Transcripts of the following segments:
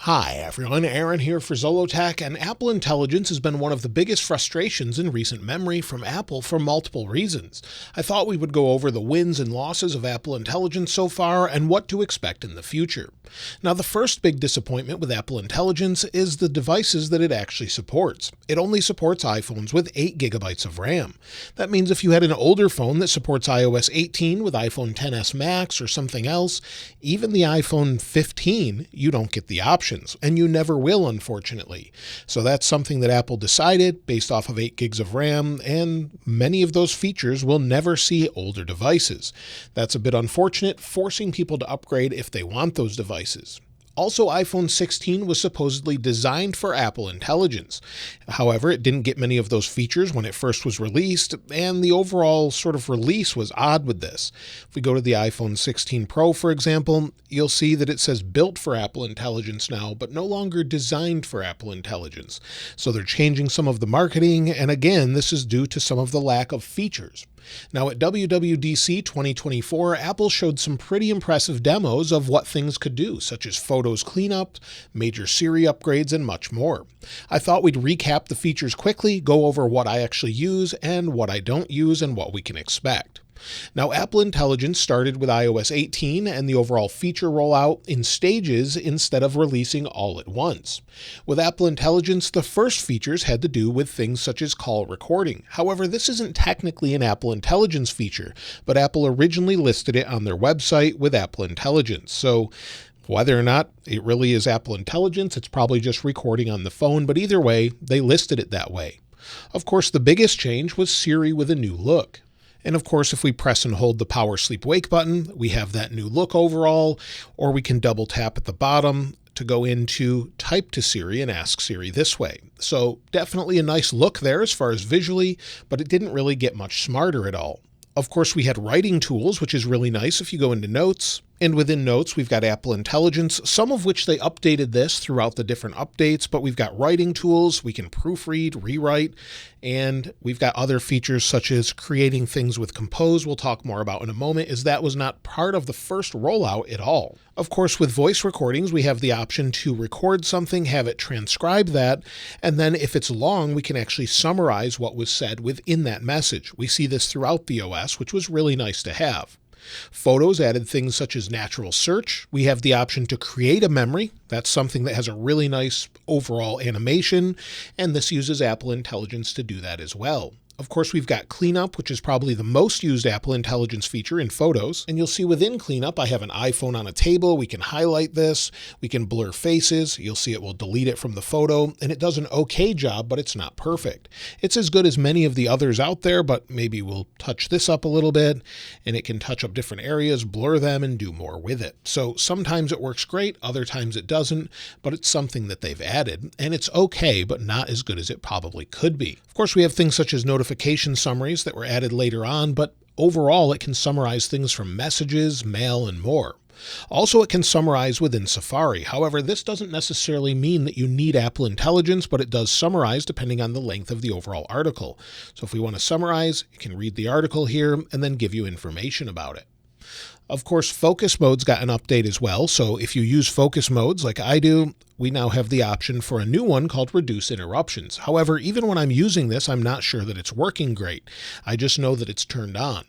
Hi everyone, Aaron here for Zollotech, and Apple Intelligence has been one of the biggest frustrations in recent memory from Apple for multiple reasons. I thought we would go over the wins and losses of Apple Intelligence so far and what to expect in the future. Now, the first big disappointment with Apple Intelligence is the devices that it actually supports. It only supports iPhones with 8 GB of RAM. That means if you had an older phone that supports iOS 18 with iPhone XS Max or something else, even the iPhone 15, you don't get the options, and you never will, unfortunately. So that's something that Apple decided based off of 8 gigs of RAM, and many of those features will never see older devices. That's a bit unfortunate, forcing people to upgrade if they want those devices. Also, iPhone 16 was supposedly designed for Apple Intelligence. However, it didn't get many of those features when it first was released, and the overall sort of release was odd with this. If we go to the iPhone 16 Pro, for example, you'll see that it says built for Apple Intelligence now, but no longer designed for Apple Intelligence. So they're changing some of the marketing, and again, this is due to some of the lack of features. Now at WWDC 2024, Apple showed some pretty impressive demos of what things could do, such as Photos cleanup, major Siri upgrades, and much more. I thought we'd recap the features quickly, go over what I actually use and what I don't use and what we can expect. Now, Apple Intelligence started with iOS 18 and the overall feature rollout in stages instead of releasing all at once. With Apple Intelligence, the first features had to do with things such as call recording. However, this isn't technically an Apple Intelligence feature, but Apple originally listed it on their website with Apple Intelligence. So whether or not it really is Apple Intelligence, it's probably just recording on the phone, but either way, they listed it that way. Of course, the biggest change was Siri with a new look. And of course, if we press and hold the power sleep wake button, we have that new look overall, or we can double tap at the bottom to go into type to Siri and ask Siri this way. So definitely a nice look there as far as visually, but it didn't really get much smarter at all. Of course, we had writing tools, which is really nice if you go into Notes. And within Notes, we've got Apple Intelligence, some of which they updated this throughout the different updates, but we've got writing tools, we can proofread, rewrite, and we've got other features such as creating things with Compose we'll talk more about in a moment, as that was not part of the first rollout at all. Of course, with voice recordings, we have the option to record something, have it transcribe that, and then if it's long, we can actually summarize what was said within that message. We see this throughout the OS, which was really nice to have. Photos added things such as natural search. We have the option to create a memory. That's something that has a really nice overall animation, and this uses Apple Intelligence to do that as well. Of course, we've got Cleanup, which is probably the most used Apple Intelligence feature in Photos. And you'll see within Cleanup, I have an iPhone on a table. We can highlight this. We can blur faces. You'll see it will delete it from the photo. And it does an okay job, but it's not perfect. It's as good as many of the others out there, but maybe we'll touch this up a little bit. And it can touch up different areas, blur them, and do more with it. So sometimes it works great. Other times it doesn't. But it's something that they've added. And it's okay, but not as good as it probably could be. Of course, we have things such as notification summaries that were added later on, but overall it can summarize things from messages, mail, and more. Also, it can summarize within Safari. However, this doesn't necessarily mean that you need Apple Intelligence, but it does summarize depending on the length of the overall article. So if we want to summarize, you can read the article here and then give you information about it. Of course, focus modes got an update as well, so if you use focus modes like I do, we now have the option for a new one called Reduce Interruptions. However, even when I'm using this, I'm not sure that it's working great. I just know that it's turned on.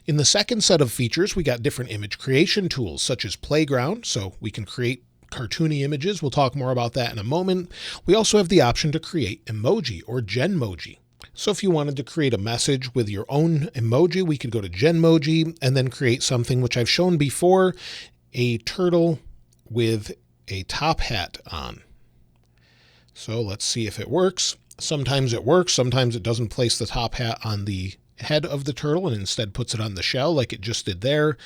In the second set of features, we got different image creation tools such as Playground, so we can create cartoony images. We'll talk more about that in a moment. We also have the option to create emoji or Genmoji. So if you wanted to create a message with your own emoji, we could go to Genmoji and then create something which I've shown before, a turtle with a top hat on. So let's see if it works. Sometimes it works, sometimes it doesn't place the top hat on the head of the turtle and instead puts it on the shell like it just did there.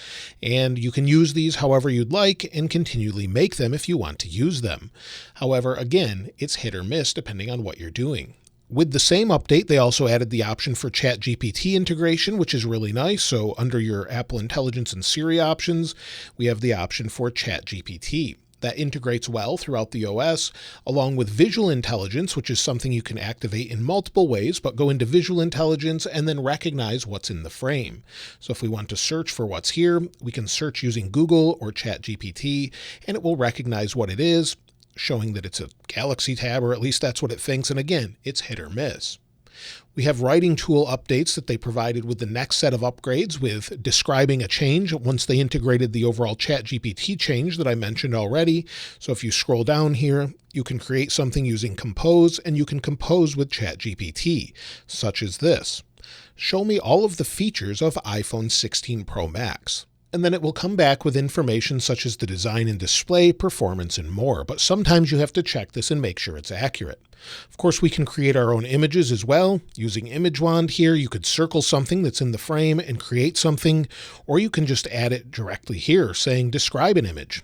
And you can use these however you'd like and continually make them if you want to use them. However, again, it's hit or miss depending on what you're doing. With the same update, they also added the option for ChatGPT integration, which is really nice. So under your Apple Intelligence and Siri options, we have the option for ChatGPT. That integrates well throughout the OS, along with Visual Intelligence, which is something you can activate in multiple ways, but go into Visual Intelligence and then recognize what's in the frame. So if we want to search for what's here, we can search using Google or ChatGPT, and it will recognize what it is, showing that it's a Galaxy tab, or at least that's what it thinks. And again, it's hit or miss. We have writing tool updates that they provided with the next set of upgrades with describing a change once they integrated the overall ChatGPT change that I mentioned already. So if you scroll down here, you can create something using Compose, and you can compose with ChatGPT, such as this. Show me all of the features of iPhone 16 Pro Max. And then it will come back with information such as the design and display, performance, and more. But sometimes you have to check this and make sure it's accurate. Of course, we can create our own images as well. Using Image Wand here, you could circle something that's in the frame and create something, or you can just add it directly here, saying describe an image.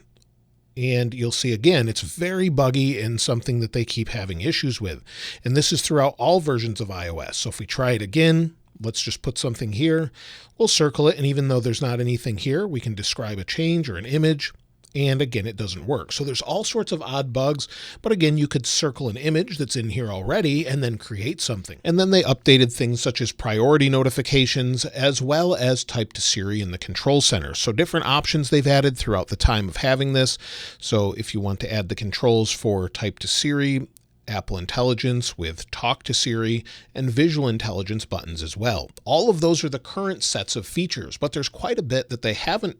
And you'll see again, it's very buggy and something that they keep having issues with. And this is throughout all versions of iOS. So if we try it again, let's just put something here. We'll circle it, and even though there's not anything here, we can describe a change or an image, and again, it doesn't work. So there's all sorts of odd bugs, but again, you could circle an image that's in here already and then create something. And then they updated things such as priority notifications, as well as Type to Siri in the control center. So different options they've added throughout the time of having this. So if you want to add the controls for Type to Siri, Apple Intelligence with Talk to Siri, and Visual Intelligence buttons as well. All of those are the current sets of features, but there's quite a bit that they haven't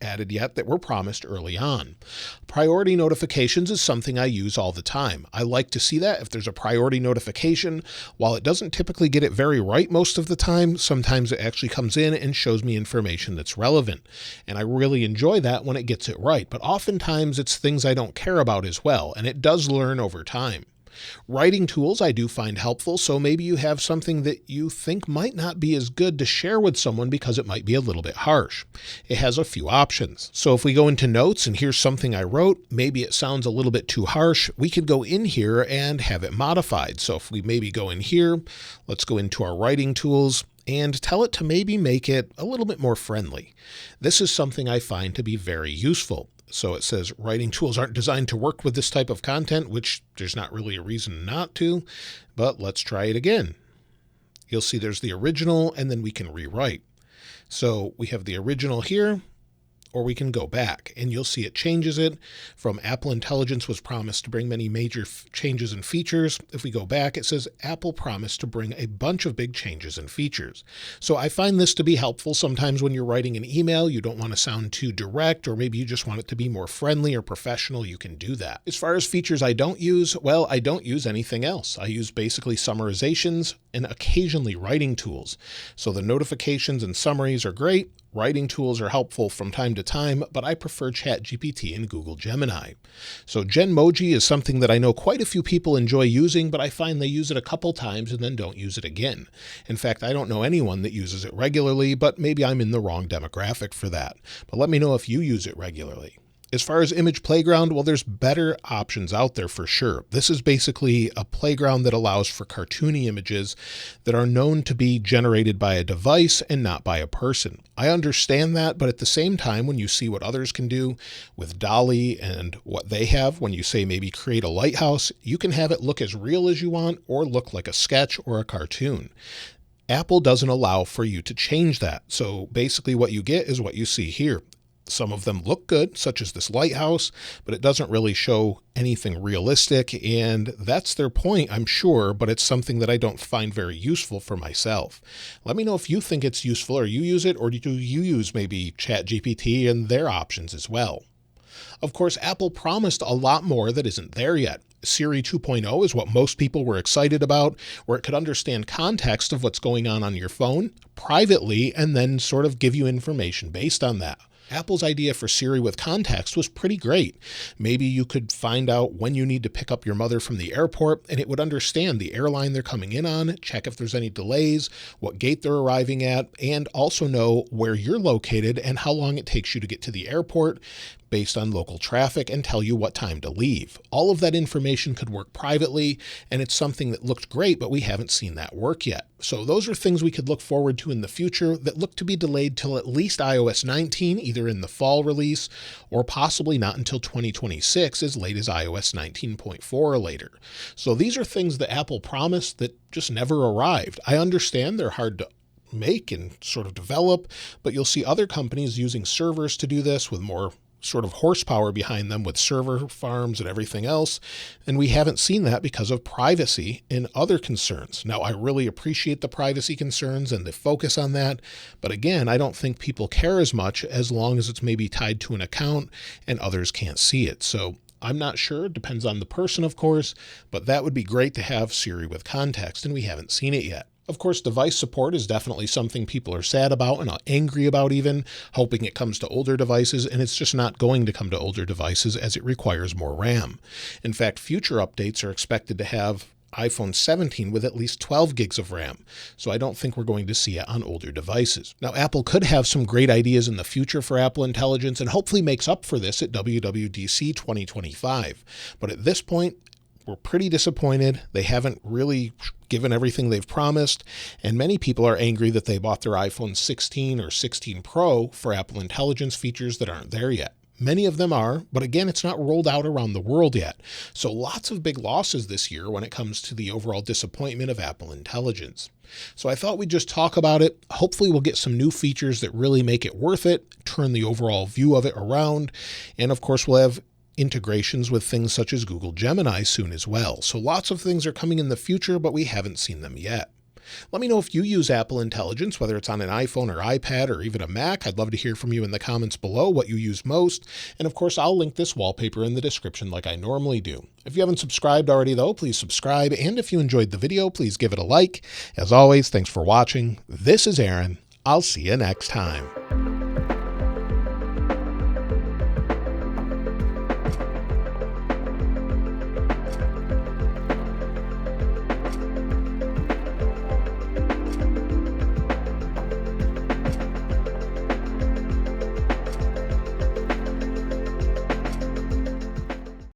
added yet that were promised early on. Priority notifications is something I use all the time. I like to see that if there's a priority notification, while it doesn't typically get it very right most of the time, sometimes it actually comes in and shows me information that's relevant. And I really enjoy that when it gets it right, but oftentimes it's things I don't care about as well, and it does learn over time. Writing tools I do find helpful, so maybe you have something that you think might not be as good to share with someone because it might be a little bit harsh. It has a few options. So if we go into notes and here's something I wrote, maybe it sounds a little bit too harsh, we could go in here and have it modified. So if we maybe go in here, let's go into our writing tools and tell it to maybe make it a little bit more friendly. This is something I find to be very useful. So it says writing tools aren't designed to work with this type of content, which there's not really a reason not to, but let's try it again. You'll see there's the original, and then we can rewrite. So we have the original here, or we can go back, and you'll see it changes it from Apple Intelligence was promised to bring many major changes and features. If we go back, it says Apple promised to bring a bunch of big changes and features. So I find this to be helpful. Sometimes when you're writing an email, you don't want to sound too direct, or maybe you just want it to be more friendly or professional. You can do that. As far as features I don't use, well, I don't use anything else. I use basically summarizations and occasionally writing tools. So the notifications and summaries are great. Writing tools are helpful from time to time, but I prefer ChatGPT and Google Gemini. So Genmoji is something that I know quite a few people enjoy using, but I find they use it a couple times and then don't use it again. In fact, I don't know anyone that uses it regularly, but maybe I'm in the wrong demographic for that. But let me know if you use it regularly. As far as Image Playground, well, there's better options out there for sure. This is basically a playground that allows for cartoony images that are known to be generated by a device and not by a person. I understand that, but at the same time, when you see what others can do with DALL-E and what they have, when you say maybe create a lighthouse, you can have it look as real as you want or look like a sketch or a cartoon. Apple doesn't allow for you to change that. So basically what you get is what you see here. Some of them look good, such as this lighthouse, but it doesn't really show anything realistic, and that's their point, I'm sure, but it's something that I don't find very useful for myself. Let me know if you think it's useful, or you use it, or do you use maybe ChatGPT and their options as well. Of course, Apple promised a lot more that isn't there yet. Siri 2.0 is what most people were excited about, where it could understand context of what's going on your phone privately and then sort of give you information based on that. Apple's idea for Siri with context was pretty great. Maybe you could find out when you need to pick up your mother from the airport, and it would understand the airline they're coming in on, check if there's any delays, what gate they're arriving at, and also know where you're located and how long it takes you to get to the airport based on local traffic, and tell you what time to leave. All of that information could work privately, and it's something that looked great, but we haven't seen that work yet. So those are things we could look forward to in the future that look to be delayed till at least iOS 19, either in the fall release or possibly not until 2026, as late as iOS 19.4 or later. So these are things that Apple promised that just never arrived. I understand they're hard to make and sort of develop, but you'll see other companies using servers to do this with more sort of horsepower behind them with server farms and everything else. And we haven't seen that because of privacy and other concerns. Now, I really appreciate the privacy concerns and the focus on that. But again, I don't think people care as much as long as it's maybe tied to an account and others can't see it. So I'm not sure. It depends on the person, of course, but that would be great to have Siri with context, and we haven't seen it yet. Of course, device support is definitely something people are sad about and angry about even, hoping it comes to older devices, and it's just not going to come to older devices as it requires more RAM. In fact, future updates are expected to have iPhone 17 with at least 12 gigs of RAM, so I don't think we're going to see it on older devices. Now, Apple could have some great ideas in the future for Apple Intelligence and hopefully makes up for this at WWDC 2025, but at this point, we're pretty disappointed. They haven't really given everything they've promised, and many people are angry that they bought their iPhone 16 or 16 Pro for Apple Intelligence features that aren't there yet. Many of them are, but again, it's not rolled out around the world yet. So lots of big losses this year when it comes to the overall disappointment of Apple Intelligence. So I thought we'd just talk about it. Hopefully we'll get some new features that really make it worth it, turn the overall view of it around, and of course we'll have integrations with things such as Google Gemini soon as well. So lots of things are coming in the future, but we haven't seen them yet. Let me know if you use Apple Intelligence, whether it's on an iPhone or iPad or even a Mac. I'd love to hear from you in the comments below what you use most. And of course, I'll link this wallpaper in the description like I normally do. If you haven't subscribed already though, please subscribe. And if you enjoyed the video, please give it a like. As always, thanks for watching. This is Aaron. I'll see you next time.